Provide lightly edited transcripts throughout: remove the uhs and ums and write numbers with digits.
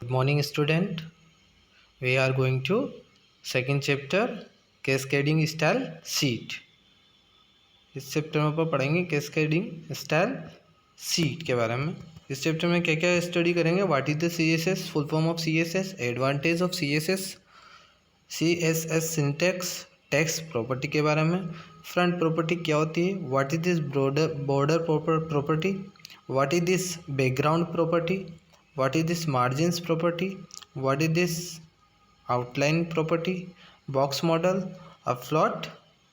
Good morning, student. We are going to second chapter cascading style sheet. इस chapter में अपन पढ़ेंगे cascading style sheet के बारे में। इस चैप्टर में क्या क्या स्टडी करेंगे? What is the CSS, full form of CSS, advantage of CSS syntax, text property के बारे में, फ्रंट प्रॉपर्टी क्या होती है, what is this border property, what is this background property, what is this margins property, what is this outline property, box model, of float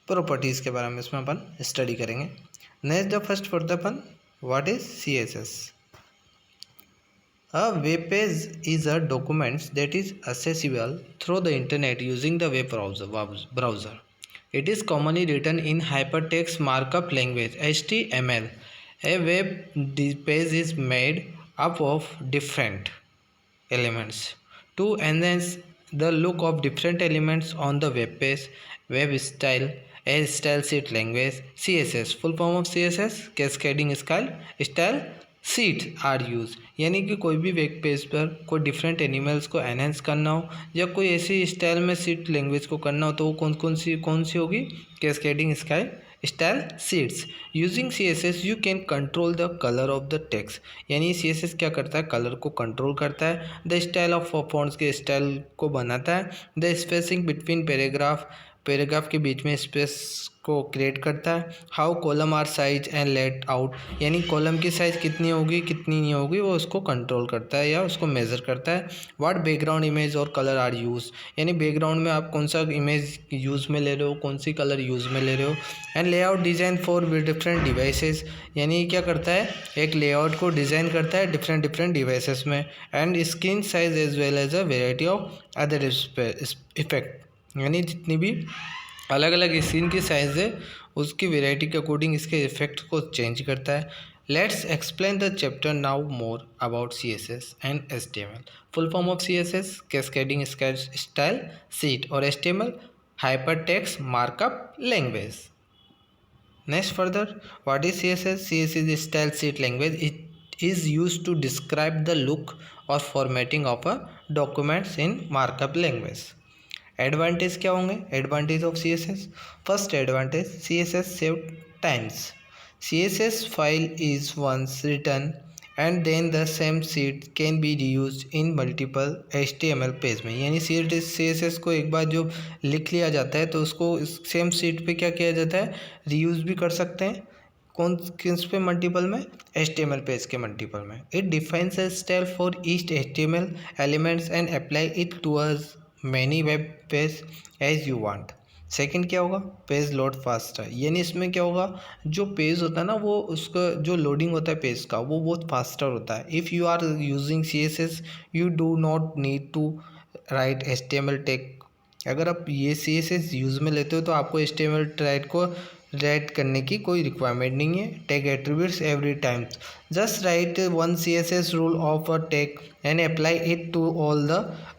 properties के बारे में इसमें अपन स्टडी करेंगे। Next the first for the अपन what is CSS। A web page is a document that is accessible through the internet using the web browser. It is commonly written in hypertext markup language HTML. A web page is made up of different elements. To enhance the look of different elements on the web page, web style, a style sheet language, CSS, full form of CSS, cascading style sheet are use. यानी कि कोई भी web page पर कोई different animals को enhance करना हो या कोई ऐसी स्टाइल में शीट लैंग्वेज को करना हो तो वो कौन सी होगी? Cascading style sheets. Using CSS you can control the colour of the text. यानी CSS क्या करता है? कलर को कंट्रोल करता है। द स्टाइल ऑफ फॉन्ट्स के स्टाइल को बनाता है। द स्पेसिंग बिटवीन पैराग्राफ के बीच में स्पेस को क्रिएट करता है। How column are size and laid out, यानी कॉलम की साइज कितनी होगी कितनी नहीं होगी वो उसको कंट्रोल करता है या उसको मेज़र करता है। व्हाट बैकग्राउंड इमेज और कलर आर यूज, यानी बैकग्राउंड में आप कौन सा इमेज यूज़ में ले रहे हो, कौन सी कलर यूज़ में ले रहे हो। And layout design for different devices, यानी क्या करता है? एक लेआउट को डिज़ाइन करता है डिफरेंट डिवाइसेस में। And screen size as well as a variety of other effect, यानी जितनी भी अलग अलग स्क्रीन की साइज़ है उसकी वेराइटी के अकॉर्डिंग इसके इफेक्ट को चेंज करता है। Let's explain the chapter now more about CSS and HTML। Full form of CSS cascading style sheet और HTML hypertext markup language. Next further what is CSS? CSS is style sheet language. It is used to describe the look or formatting of a documents in markup language. Advantage क्या होंगे? Advantage of CSS। First advantage CSS save times. CSS file is once written and then the same sheet can be reuse in multiple HTML page में। यानी CSS को एक बार जो लिख लिया जाता है तो उसको सेम शीट पे क्या किया जाता है? रीयूज भी कर सकते हैं। किस पे? मल्टीपल में, HTML पेज के मल्टीपल में। It defines a style for each HTML elements and apply it towards many web page as you want. Second क्या होगा? पेज लोड फास्ट है, यानी इसमें क्या होगा? जो पेज होता है ना वो उसका जो लोडिंग होता है पेज का वो बहुत फास्टर होता है। If you are using CSS you do not need to write HTML tag. अगर आप ये CSS यूज़ में लेते हो तो आपको HTML टैग को राइट करने की कोई रिक्वायरमेंट नहीं है। Tag attributes every time, just right one CSS rule of a tag and apply it to all the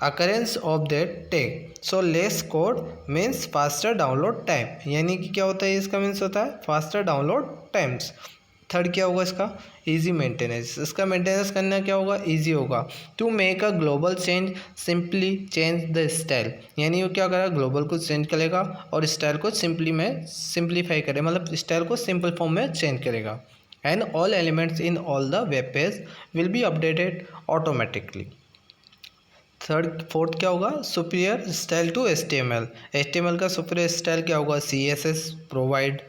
occurrence of that tag. So less code means faster download time, यानी कि क्या होता है? इसका मीन्स होता है फास्टर डाउनलोड टाइम्स। थर्ड क्या होगा इसका? Easy maintenance. इसका मेंटेनेंस करना क्या होगा? इजी होगा। To make a global change simply change the style, यानी वो क्या करेगा? ग्लोबल को चेंज करेगा और स्टाइल को सिंप्लीफाई करेगा, मतलब स्टाइल को सिंपल फॉर्म में चेंज करेगा। and all elements in all the web page will be updated automatically. Fourth क्या होगा? सुपीरियर स्टाइल टू HTML का सुपीरियर स्टाइल क्या होगा? CSS provide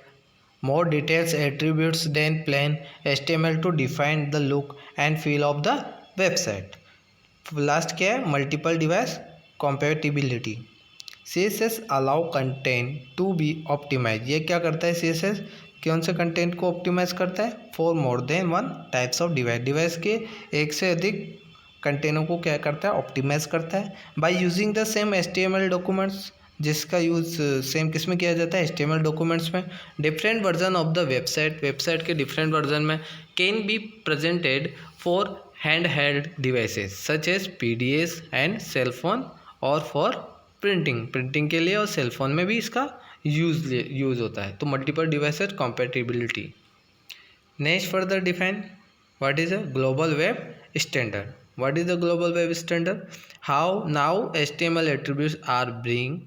more details attributes then plain HTML to define the look and feel of the website. Last क्या है? Multiple device compatibility. CSS allow content to be optimise. ये क्या करता है CSS? कौन से कंटेंट को ऑप्टिमाइज करता है? For more than one types of device के एक से अधिक कंटेनों को क्या करता है? ऑप्टिमाइज करता है। By using the same HTML documents, जिसका यूज़ सेम किस में किया जाता है? HTML डॉक्यूमेंट्स में। Different version of the website के डिफरेंट वर्जन में can be presented for hand held devices such as PDS and cellphone और फॉर प्रिंटिंग के लिए और सेलफोन में भी इसका यूज़ होता है। तो multiple devices compatibility. Next further define what is a global web standard. What is the global web standard? How now HTML attributes are being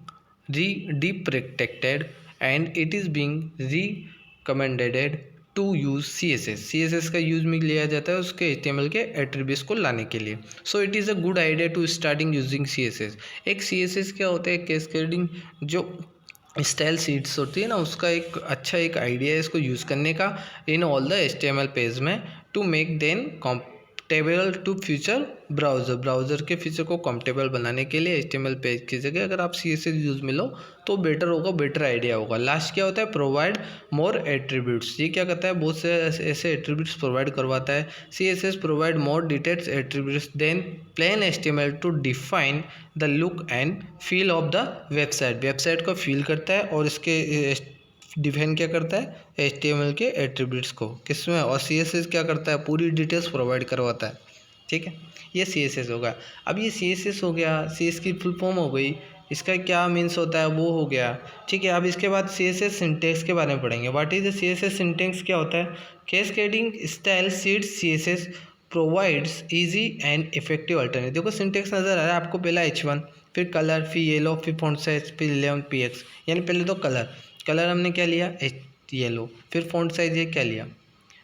deprotected and it is being recommended to use CSS का use में लिया जाता है उसके HTML के attributes को लाने के लिए. So it is a good idea to starting using CSS. एक CSS क्या होता है, कैस्केडिंग जो स्टाइल शीट्स होती है ना, उसका एक आइडिया है इसको यूज़ करने का in all the HTML page में to make then compatible to future browser के फीचर को कॉम्पेटेबल बनाने के लिए HTML पेज की जगह अगर आप CSS यूज़ में लो तो बेटर होगा, बेटर आइडिया होगा. लास्ट क्या होता है, प्रोवाइड मोर एट्रीब्यूट्स. ये क्या करता है, बहुत से ऐसे एट्रीब्यूट्स प्रोवाइड करवाता है. CSS provide more details attributes then plain HTML to define the look and feel of the website को फील करता है और इसके डिफाइन क्या करता है HTML के एट्रीब्यूट्स को किसमें, और CSS क्या करता है, पूरी डिटेल्स प्रोवाइड करवाता है. ठीक है, ये CSS होगा. अब ये CSS हो गया, CSS की फुल फॉर्म हो गई, इसका क्या मीन्स होता है वो हो गया. ठीक है, अब इसके बाद CSS सिंटेक्स के बारे में पढ़ेंगे. What is the CSS syntax, क्या होता है, cascading style sheet CSS provides easy and effective alternative. देखो सिंटेक्स नज़र आ रहा है आपको, पहला H1, फिर कलर, फिर येलो, फिर फॉन्ट साइज, फिर 11px. यानी पहले तो कलर हमने क्या लिया, येलो, फिर फॉन्ट साइज ये क्या लिया.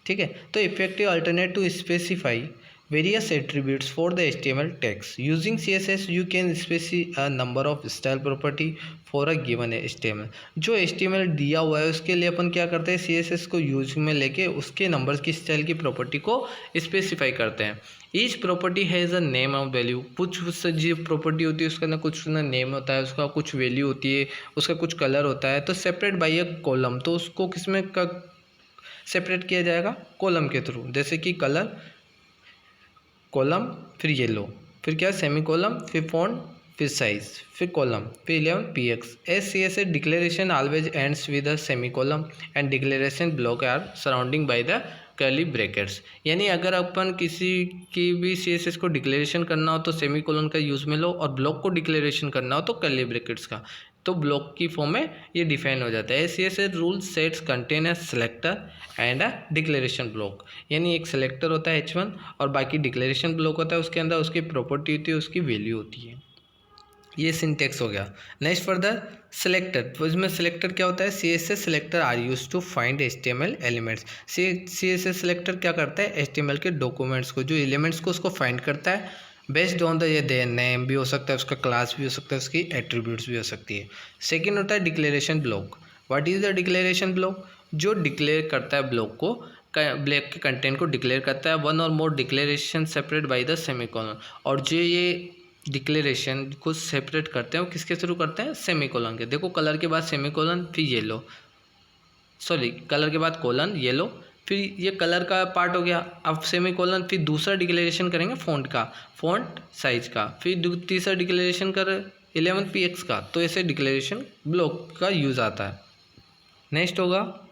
ठीक है, तो effective alternate to specify various attributes for the HTML text. Using CSS you can specify a number of style property for a given HTML. जो HTML दिया हुआ है उसके लिए अपन क्या करते हैं, CSS को यूज में लेके उसके नंबर्स की स्टाइल की प्रॉपर्टी को स्पेसिफाई करते हैं. Each property has a name of value. कुछ जो प्रॉपर्टी होती है उसका ना कुछ ना नेम होता है, उसका कुछ वैल्यू होती है, उसका कुछ कलर होता है. तो सेपरेट बाई अ कॉलम, तो उसको किसमें सेपरेट किया जाएगा, कॉलम के थ्रू. जैसे कि कलर कॉलम, फिर येलो, फिर क्या सेमी कॉलम, फिर फॉन्ट, फिर साइज, फिर कॉलम, फिर 11px. As CSS declaration always ends with a semicolon and declaration block are surrounding by the curly brackets. यानी अगर अपन किसी की भी CSS को डिक्लेरेशन करना हो तो सेमी कॉलन का यूज़ में लो, और ब्लॉक को डिक्लेरेशन करना हो तो कर्ली ब्रैकेट्स का, तो ब्लॉक की फॉर्म में ये डिफाइन हो जाता है. CSS rule sets contain a selector and a declaration block. यानी एक सेलेक्टर होता है H1 और बाकी डिक्लेरेशन ब्लॉक होता है, उसके अंदर उसकी प्रॉपर्टी होती है, उसकी वैल्यू होती है. ये सिंटेक्स हो गया. Next further selector. तो इसमें सेलेक्टर क्या होता है, CSS selector are use to find HTML elements. CSS selector क्या करता है, HTML के डॉक्यूमेंट्स को, जो एलिमेंट्स को उसको फाइंड करता है बेस्ड ऑन द ये दे नेम भी हो सकता है, उसका क्लास भी हो सकता है, उसकी एट्रीब्यूट्स भी हो सकती है. सेकेंड होता है declaration block. What is the declaration block, जो डिक्लेयर करता है ब्लॉक को, ब्लॉक के कंटेंट को डिक्लेयर करता है. One or more declaration separate by the semicolon. और जो ये डिक्लेरेशन को सेपरेट करते हैं वो किसके थ्रू करते हैं, सेमीकोलन के. देखो कलर के बाद सेमीकोलन, फिर येलो, सॉरी कलर के बाद कोलन, येलो, फिर ये कलर का पार्ट हो गया. अब सेमीकोलन, फिर दूसरा डिक्लेरेशन करेंगे फॉन्ट का, फॉन्ट साइज का, फिर तीसरा डिक्लेरेशन कर 11px का. तो ऐसे डिक्लेरेशन ब्लॉक का यूज़ आता है. नेक्स्ट होगा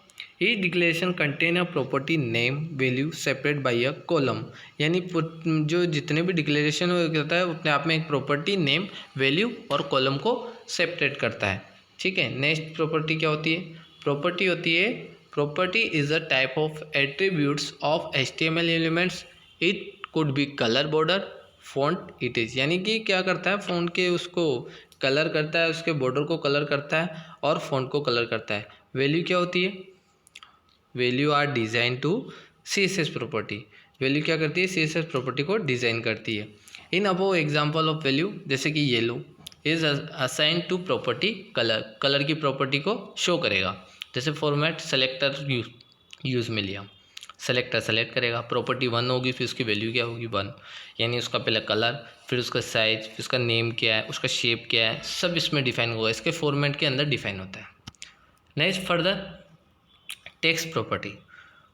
each declaration contain a property name value separate by a column. यानी जो जितने भी डिक्लेरेशन होता है अपने आप में एक प्रॉपर्टी नेम वैल्यू और कॉलम को सेपरेट करता है. ठीक है, नेक्स्ट प्रॉपर्टी क्या होती है, प्रॉपर्टी होती है, property is a type of attributes of HTML elements. It could be colour, border, font, it is. यानी कि क्या करता है, फॉन्ट के उसको कलर करता है, उसके बॉर्डर को कलर करता है और फॉन्ट को कलर करता है. वैल्यू क्या होती है, value are design to CSS property. Value क्या करती है, CSS प्रॉपर्टी को डिज़ाइन करती है. In above example of value, जैसे कि yellow is assign to property colour, colour की प्रॉपर्टी को शो करेगा. जैसे फॉर्मेट सेलेक्टर यूज़ में लिया, सेलेक्टर सेलेक्ट करेगा, प्रॉपर्टी 1 होगी, फिर उसकी वैल्यू क्या होगी 1. यानी उसका पहले कलर, फिर उसका साइज, फिर उसका नेम क्या है, उसका शेप क्या है, सब इसमें डिफाइन होगा, इसके फॉर्मेट के अंदर डिफाइन होता है. Next further text property.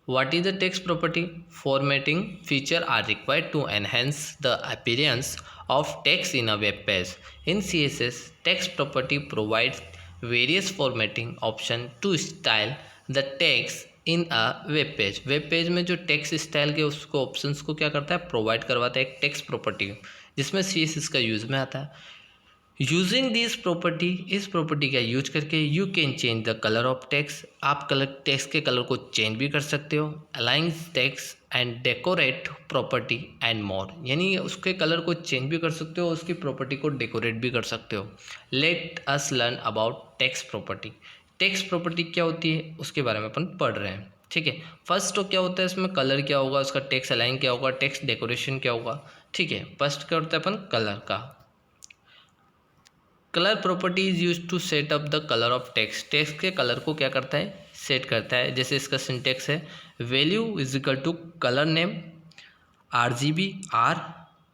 What is the text property? Formatting feature are required to enhance the appearance of text in a web page. In CSS, text property provides various formatting options to style the text in a web page. Web page में जो text style के उसको options को क्या करता है, provide करवाता है एक टेक्स्ट प्रॉपर्टी, जिसमें CSS का यूज़ में आता है. यूजिंग दिस प्रॉपर्टी, इस प्रॉपर्टी का यूज करके you can change the colour of text, आप टेक्स्ट के कलर को चेंज भी कर सकते हो। Align text and decorate property and more, यानी उसके कलर को चेंज भी कर सकते हो, उसकी प्रॉपर्टी को डेकोरेट भी कर सकते हो। Let us learn about text property. Text property क्या होती है उसके बारे में अपन पढ़ रहे हैं, ठीक है। फर्स्ट तो क्या होता है इसमें, कलर क्या होगा, उसका टेक्स्ट अलाइन क्या होगा, टेक्स्ट डेकोरेशन क्या होगा, ठीक है। फर्स्ट क्या होता है अपन कलर का। Colour property is use to set up the colour of text, text के कलर को क्या करता है, सेट करता है। जैसे इसका सिंटेक्स है value is equal to colour name, RGB, R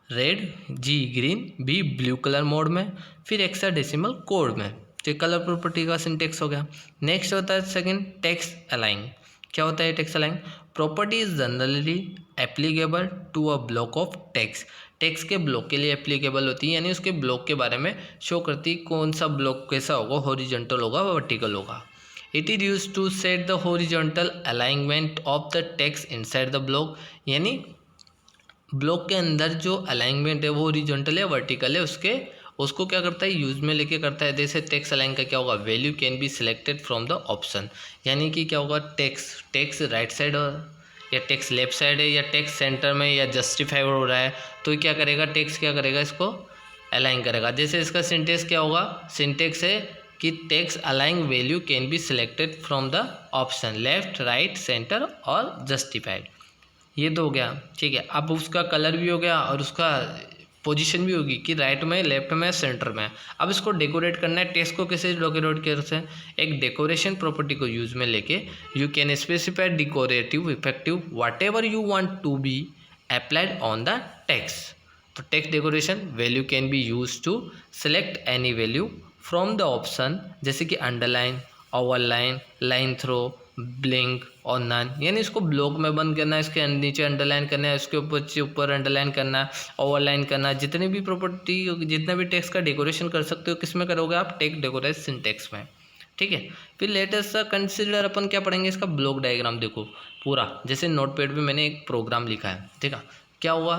red, G green, B blue colour mode में, फिर हेक्साडेसिमल कोड में। तो कलर प्रॉपर्टी का सिंटेक्स हो गया। नेक्स्ट होता है सेकंड टेक्स्ट अलाइन। क्या होता है text align? Property is generally applicable to a block of text, text के ब्लॉक के लिए एप्लीकेबल होती है, यानी उसके ब्लॉक के बारे में शो करती है कौन सा ब्लॉक कैसा होगा, हॉरिजॉन्टल होगा वर्टिकल होगा। It is use to set the horizontal alignment of the text inside the block, यानी ब्लॉक के अंदर जो अलाइनमेंट है वो हॉरिजॉन्टल है वर्टिकल है, उसको क्या करता है यूज में लेके करता है। जैसे टेक्स्ट अलाइन का क्या होगा, value can be selected from the option, यानी कि क्या होगा, टेक्स्ट राइट साइड या टेक्स्ट लेफ्ट साइड है या टेक्स्ट सेंटर में या जस्टिफाई हो रहा है, तो क्या करेगा टेक्स्ट क्या करेगा, इसको अलाइन करेगा। जैसे इसका सिंटेक्स क्या होगा, सिंटेक्स है कि text align value can be selected from the option left, right, centre और जस्टिफाइड। ये तो हो गया, ठीक है। अब उसका कलर भी हो गया और उसका पोजीशन भी होगी कि राइट में, लेफ्ट में, सेंटर में। अब इसको डेकोरेट करना है, टेक्स्ट को कैसे डेकोरेट कर सकते हैं, एक डेकोरेशन प्रॉपर्टी को यूज में लेके you can specify decorative effective whatever you want to be applied on the text. तो text decoration value can be use to select any value from the option, जैसे कि underline, overline, line through, blink और none, यानी इसको block में बंद करना है, इसके नीचे अंडरलाइन करना है, इसके ऊपर अंडरलाइन करना है, ओवरलाइन करना है। जितनी भी प्रॉपर्टी, जितना भी टेक्स्ट का डेकोरेशन कर सकते हो, किस में करोगे आप, टेक्स्ट डेकोरेट सिंटेक्स में, ठीक है। फिर लेटेस्ट कंसिडर अपन क्या पढ़ेंगे, इसका ब्लॉक डायग्राम देखो पूरा। जैसे नोटपैड पे मैंने एक प्रोग्राम लिखा है, ठीक है, क्या हुआ,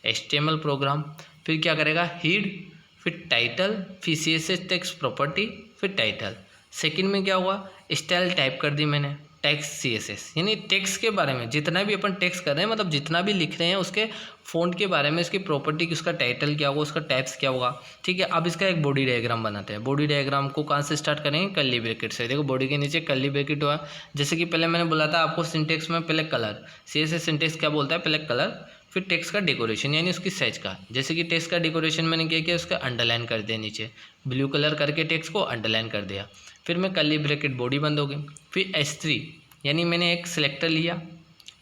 HTML प्रोग्राम, फिर क्या करेगा हीड, फिर टाइटल, फिर CSS टेक्स्ट प्रॉपर्टी, फिर टाइटल। सेकंड में क्या हुआ, स्टाइल टाइप कर दी मैंने, टेक्स्ट CSS, यानी टेक्स्ट के बारे में जितना भी अपन टेक्स्ट कर रहे हैं, मतलब जितना भी लिख रहे हैं उसके फ़ॉन्ट के बारे में, उसकी प्रॉपर्टी, उसका टाइटल क्या होगा, उसका टाइप्स क्या होगा, ठीक है। अब इसका एक बॉडी डायग्राम बनाते हैं। बॉडी डायग्राम को कहाँ से स्टार्ट करेंगे, कर्ली ब्रैकेट से। देखो बॉडी के नीचे कर्ली ब्रैकेट हुआ, जैसे कि पहले मैंने बोला था आपको सिंटेक्स में पहले कलर, CSS सिंटेक्स क्या बोलता है, पहले कलर, फिर टेक्स्ट का डेकोरेशन यानी उसकी साइज का। जैसे कि टेक्स्ट का डेकोरेशन मैंने क्या किया, उसका अंडरलाइन कर दिया, नीचे ब्लू कलर करके टेक्स्ट को अंडरलाइन कर दिया। फिर मैं कर्ली ब्रैकेट, बॉडी बंद हो गई। फिर H3 यानी मैंने एक सिलेक्टर लिया,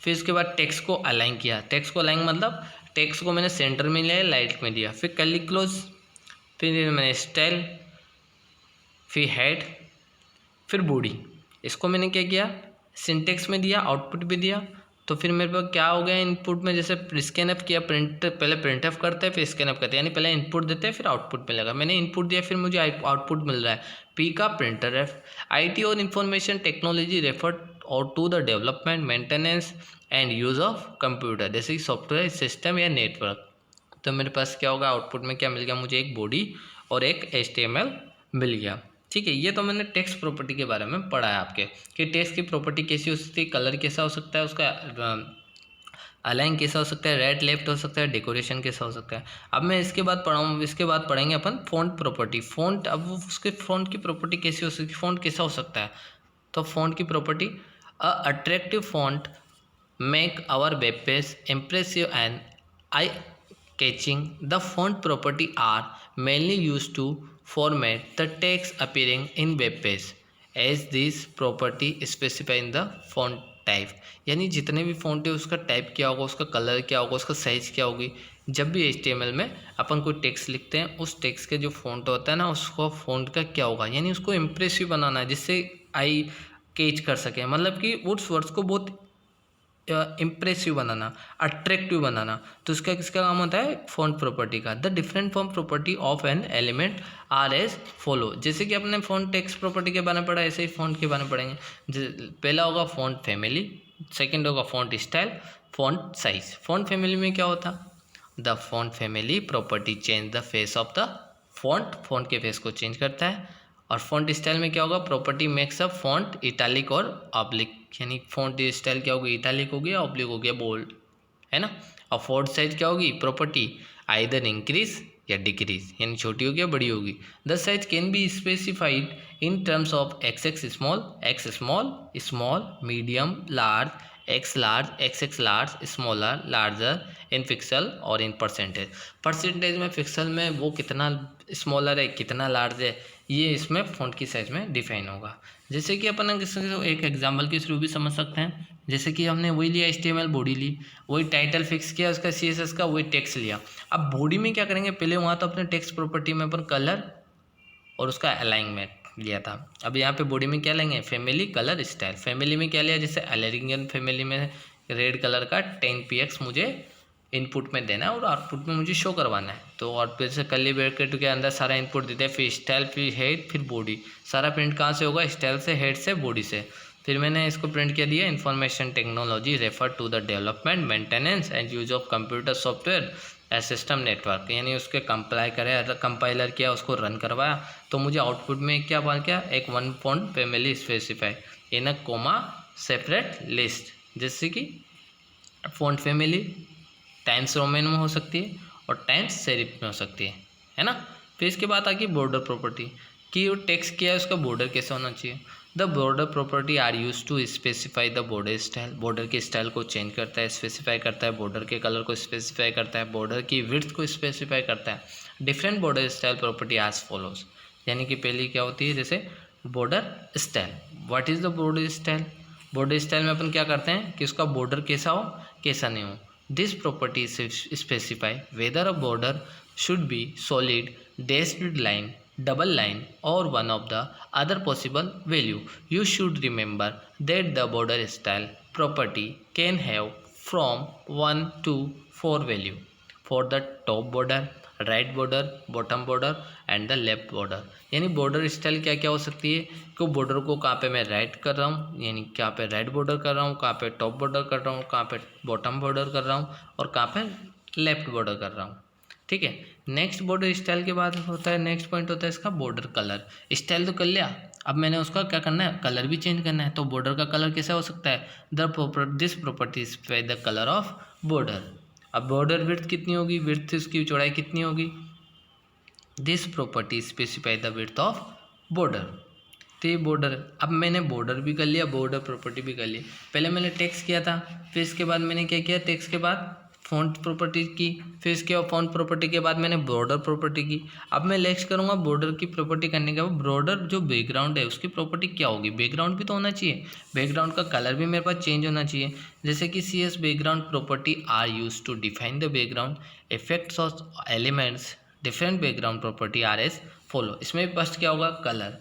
फिर उसके बाद टेक्स्ट को अलाइन किया। टेक्स्ट को अलाइन मतलब टेक्स्ट को मैंने सेंटर में लिया, लाइट में दिया। फिर कर्ली क्लोज, फिर मैंने स्टाइल, फिर हेड, फिर बॉडी। इसको मैंने क्या किया, सिंटेक्स में दिया, आउटपुट भी दिया। तो फिर मेरे पास क्या हो गया इनपुट में, जैसे स्कैन अप किया, प्रिंट पहले प्रिंट अप करते हैं फिर स्कैन अप करते हैं, यानी पहले इनपुट देते हैं फिर आउटपुट मिलेगा। मैंने इनपुट दिया, फिर मुझे आउटपुट मिल रहा है पी का प्रिंटर एफ। IT और इंफॉर्मेशन टेक्नोलॉजी रेफर और to the development, maintenance and use of computer, जैसे कि सॉफ्टवेयर सिस्टम या नेटवर्क। तो मेरे पास क्या होगा, आउटपुट में क्या मिल गया मुझे, एक बॉडी और एक HTML मिल गया, ठीक है। ये तो मैंने टेक्स्ट प्रॉपर्टी के बारे में पढ़ा है आपके, कि टेक्स्ट की प्रॉपर्टी कैसी हो सकती है, कलर कैसा हो सकता है, उसका अलाइन कैसा हो सकता है, राइट लेफ्ट हो सकता है, डेकोरेशन कैसा हो सकता है। अब मैं इसके बाद पढ़ेंगे अपन फ़ॉन्ट प्रॉपर्टी। फ़ॉन्ट, अब उसके फ़ॉन्ट की प्रॉपर्टी कैसी हो सकती है, फ़ॉन्ट कैसा हो सकता है। तो फ़ॉन्ट की property, attractive font make our web page impressive and eye catching. The font property are mainly used to format the text appearing in web page as this property specify in the font type, यानी जितने भी font है उसका type क्या होगा, उसका colour क्या होगा, उसका साइज क्या होगी। जब भी HTML में अपन कोई टेक्स्ट लिखते हैं, उस टेक्स्ट के जो फॉन्ट होता है ना, उसको फॉन्ट का क्या होगा, यानी उसको इम्प्रेसिव बनाना है, जिससे आई कैच कर सके, मतलब कि उस वर्ड्स को बहुत इम्प्रेसिव बनाना, अट्रैक्टिव बनाना। तो इसका किसका काम होता है, फॉन्ट प्रॉपर्टी का। The different font property of an element are as follow, जैसे कि अपने फॉन्ट टेक्स्ट प्रॉपर्टी के बारे में पढ़ा, ऐसे ही फॉन्ट के बारे में पढ़ेंगे। पहला होगा फॉन्ट फैमिली, सेकंड होगा font style, font size. Font family में क्या होता, the font family property change the face of the font के फेस को चेंज करता है। और फ़ॉन्ट स्टाइल में क्या होगा, property makes up font italic और ऑब्लिक, यानी फ़ॉन्ट स्टाइल क्या होगी, इटैलिक हो गया, ऑब्लिक हो गया, बोल्ड, है ना। और फ़ॉन्ट साइज क्या होगी, प्रॉपर्टी आइदर इंक्रीज या डिक्रीज, यानी छोटी होगी या बड़ी होगी। The size can be specified in terms of x small, small, medium, large, x large, x large, smaller, larger, in pixel और इन परसेंटेज। परसेंटेज में पिक्सल में वो कितना स्मॉलर है, कितना लार्ज है, ये इसमें फ़ॉन्ट की साइज में डिफाइन होगा। जैसे कि अपन एक एग्जाम्पल के थ्रू भी समझ सकते हैं। जैसे कि हमने वही लिया HTML बॉडी ली, वही टाइटल फिक्स किया उसका CSS का, वही टेक्स्ट लिया। अब बॉडी में क्या करेंगे, पहले वहाँ तो अपने टेक्स्ट प्रॉपर्टी में अपन कलर और उसका अलाइनमेंट लिया था। अब यहाँ पे बॉडी में क्या लेंगे, फैमिली, कलर, स्टाइल। फैमिली में क्या लिया, जैसे अलेरिंगन फैमिली में रेड कलर का 10px मुझे इनपुट में देना है और आउटपुट में मुझे शो करवाना है। तो आउटपुट से कर्ली ब्रैकेट के अंदर सारा इनपुट देते हैं, फिर स्टाइल, फिर हेड, फिर बॉडी। सारा प्रिंट कहाँ से होगा, स्टाइल से, हेड से, बॉडी से। फिर मैंने इसको प्रिंट किया दिया, information technology refer to the development, maintenance and use of computer software as system network, यानी उसके कंपाइलर किया, उसको रन करवाया। तो मुझे आउटपुट में क्या बन गया, एक 1 फ़ॉन्ट फैमिली स्पेसिफाई इन अ कोमा सेपरेट लिस्ट। जैसे कि फ़ॉन्ट फैमिली टाइम्स रोमन में हो सकती है और टाइम्स सेरिफ में हो सकती है ना। फिर इसके बाद आ गई बॉर्डर प्रॉपर्टी, कि वो टेक्स्ट किया है उसका बॉर्डर कैसा होना चाहिए। The border property are use to specify the border style, border के स्टाइल को चेंज करता है, स्पेसिफाई करता है, बॉर्डर के कलर को स्पेसिफाई करता है, बॉर्डर की विड्थ को स्पेसिफाई करता है। Different border style property as follows, यानी कि पहली क्या होती है, जैसे border style. What is the border style, border style में अपन क्या करते हैं कि उसका बॉर्डर कैसा हो, कैसा नहीं हो। This property specify weather a border should be solid, dashed line, double line or one of the other possible value. You should remember that the border style property can have from 1 to 4 value for the top border, right border, bottom border and the left border। यानी border style क्या क्या हो सकती है, कि border को कहाँ पे मैं राइट कर रहा हूँ, यानी कहाँ पे राइट बॉर्डर कर रहा हूँ, कहाँ पे टॉप बॉर्डर कर रहा हूँ, कहाँ पे बॉटम बॉर्डर कर रहा हूँ और कहाँ पे लेफ्ट बॉर्डर कर रहा हूँ। ठीक है। नेक्स्ट बॉर्डर स्टाइल के बाद होता है, नेक्स्ट पॉइंट होता है इसका बॉर्डर कलर। स्टाइल तो कर लिया, अब मैंने उसका क्या करना है, कलर भी चेंज करना है। तो बॉर्डर का कलर कैसा हो सकता है, this property specify the colour of border. अब बॉर्डर विड्थ कितनी होगी, विड्थ इसकी चौड़ाई कितनी होगी, this property specify the width of border. तो ये बॉर्डर, अब मैंने बॉर्डर भी कर लिया, बॉर्डर प्रॉपर्टी भी कर ली। पहले मैंने टेक्स्ट किया था, फिर इसके बाद मैंने क्या किया, टेक्स्ट के बाद फ़ॉन्ट प्रॉपर्टी की, फिर इसके बाद फ़ॉन्ट प्रॉपर्टी के बाद मैंने बॉर्डर प्रॉपर्टी की। अब मैं नेक्स्ट करूँगा बॉर्डर की प्रॉपर्टी करने के बाद बॉर्डर जो बैकग्राउंड है उसकी प्रॉपर्टी क्या होगी, बैकग्राउंड भी तो होना चाहिए, बैकग्राउंड का कलर भी मेरे पास चेंज होना चाहिए। जैसे कि CS background property are use to define the background effects of elements, different background property are as follow. इसमें फर्स्ट क्या होगा, कलर।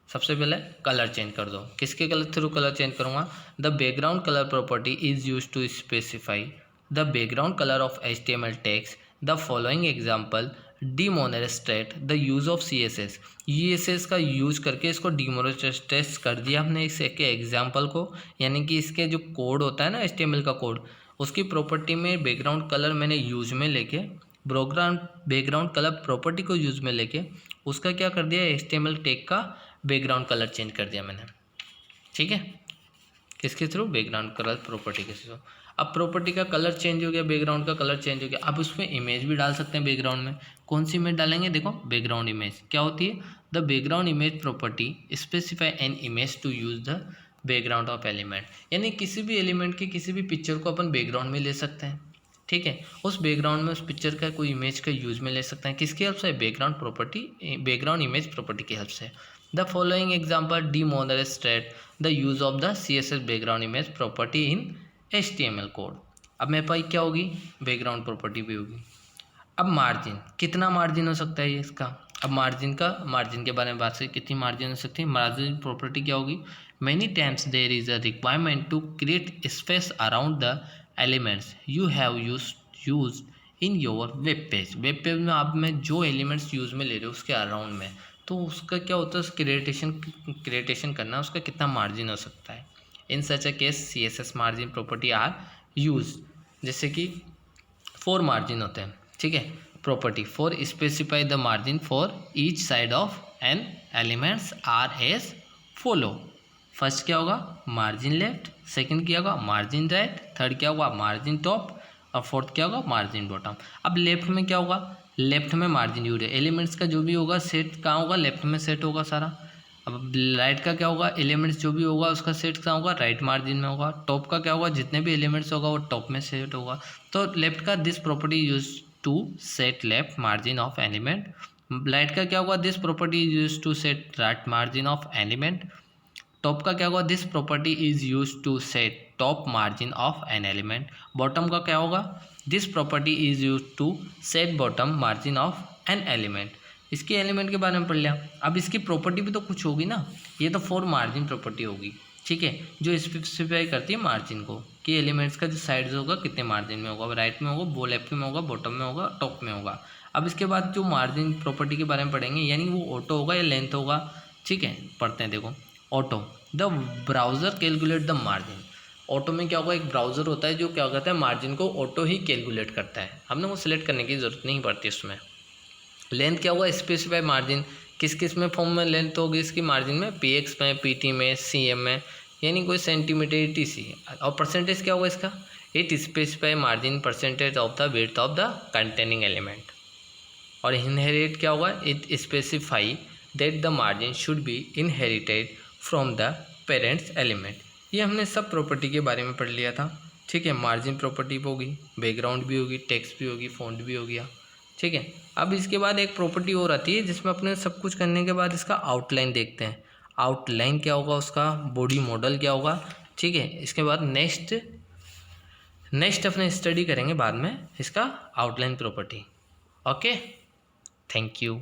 सबसे पहले कलर चेंज कर दो, किसके कलर थ्रू कलर चेंज करूँगा, the background colour property is use to specify the background colour of HTML text. The following example demonstrate the use of CSS। CSS का use करके इसको डिमोनेस्ट्रेट कर दिया हमने इसके एग्जाम्पल को, यानी कि इसके जो कोड होता है ना HTML का कोड, उसकी प्रॉपर्टी में बैकग्राउंड कलर मैंने यूज में लेके, बैकग्राउंड कलर प्रॉपर्टी को यूज में लेके उसका क्या कर दिया, HTML टैग का बैकग्राउंड कलर चेंज कर दिया मैंने। ठीक है, किसके थ्रू, बैकग्राउंड कलर प्रॉपर्टी के थ्रू। अब प्रॉपर्टी का कलर चेंज हो गया, बैकग्राउंड का कलर चेंज हो गया। अब उसमें इमेज भी डाल सकते हैं बैकग्राउंड में। कौन सी इमेज डालेंगे, देखो बैकग्राउंड इमेज क्या होती है, the background image property specify an image to use the background of element. यानी किसी भी एलिमेंट की किसी भी पिक्चर को अपन बैकग्राउंड में ले सकते हैं। ठीक है, उस बैकग्राउंड में उस पिक्चर का कोई इमेज का यूज में ले सकते हैं, किसकी हेल्प से, background property, background image property की हेल्प से। The following example demonstrate the use of the CSS background image property in HTML code. अब मेरे पास क्या होगी, बैकग्राउंड प्रॉपर्टी भी होगी। अब मार्जिन, कितना मार्जिन हो सकता है ये इसका। अब मार्जिन के बारे में बात करें, कितनी मार्जिन हो सकती है। मार्जिन प्रॉपर्टी क्या होगी, many times there is a requirement to create space around the elements you have use in your web page. Web page में आप में जो एलिमेंट्स यूज में ले रहे हो उसके अराउंड में, तो उसका क्या होता है, क्रिएटेशन करना, उसका कितना मार्जिन हो सकता है। In such a case CSS margin property are use, जैसे कि 4 मार्जिन होते हैं। ठीक है, property for specify the margin for each side of an elements are as follow. First क्या होगा मार्जिन लेफ्ट, सेकंड क्या होगा मार्जिन राइट, थर्ड क्या होगा मार्जिन टॉप और फोर्थ क्या होगा मार्जिन बॉटम. अब लेफ्ट में क्या होगा, लेफ्ट में मार्जिन यूज है, एलिमेंट्स का जो भी होगा सेट कहाँ होगा लेफ्ट में सेट होगा सारा. अब राइट का क्या होगा एलिमेंट्स जो भी होगा उसका सेट कहाँ होगा राइट मार्जिन में होगा. टॉप का क्या होगा जितने भी एलिमेंट्स होगा वो टॉप में सेट होगा. तो लेफ्ट का this property use to set left margin of element. Right का क्या होगा this property is use to set right margin of element. Top का क्या होगा this property is use to set top margin of an element. Bottom का क्या होगा this property is use to set bottom margin of an element. इसके element के बारे में पढ़ लिया. अब इसकी प्रॉपर्टी भी तो कुछ होगी ना, ये तो फॉर मार्जिन प्रॉपर्टी होगी, ठीक है, जो स्पेसिफाई करती है मार्जिन को कि एलिमेंट्स का जो साइड्स होगा कितने मार्जिन में होगा, राइट में होगा, वो लेफ्ट में होगा, बॉटम में होगा, टॉप में होगा. अब इसके बाद जो मार्जिन प्रॉपर्टी के बारे में पढ़ेंगे यानी वो ऑटो होगा या लेंथ होगा, ठीक है. पढ़ते हैं देखो auto the browser calculate the margin. Auto में क्या होगा एक ब्राउज़र होता है जो क्या कहता है मार्जिन को ऑटो ही कैलकुलेट करता है, हमने वो सिलेक्ट करने की ज़रूरत नहीं पड़ती उसमें. लेंथ क्या होगा स्पेसिफाई मार्जिन, किस किस में फॉर्म में लेंथ होगी इसकी मार्जिन में px में pt में cm में यानी कोई सेंटीमीटर etc. और परसेंटेज क्या होगा इसका it specify margin percentage of the width of the containing element. और इनहेरिट क्या होगा it specify that the margin should be inherited from the parents element. ये हमने सब प्रॉपर्टी के बारे में पढ़ लिया था, ठीक है. मार्जिन प्रॉपर्टी भी होगी, बैकग्राउंड भी होगी, टेक्स्ट भी होगी, फॉन्ट भी हो गया, ठीक है. अब इसके बाद एक प्रॉपर्टी और आती है जिसमें अपने सब कुछ करने के बाद इसका आउटलाइन देखते हैं. आउटलाइन क्या होगा उसका, बॉडी मॉडल क्या होगा, ठीक है. इसके बाद नेक्स्ट अपने स्टडी करेंगे बाद में इसका outline property. Okay, thank you.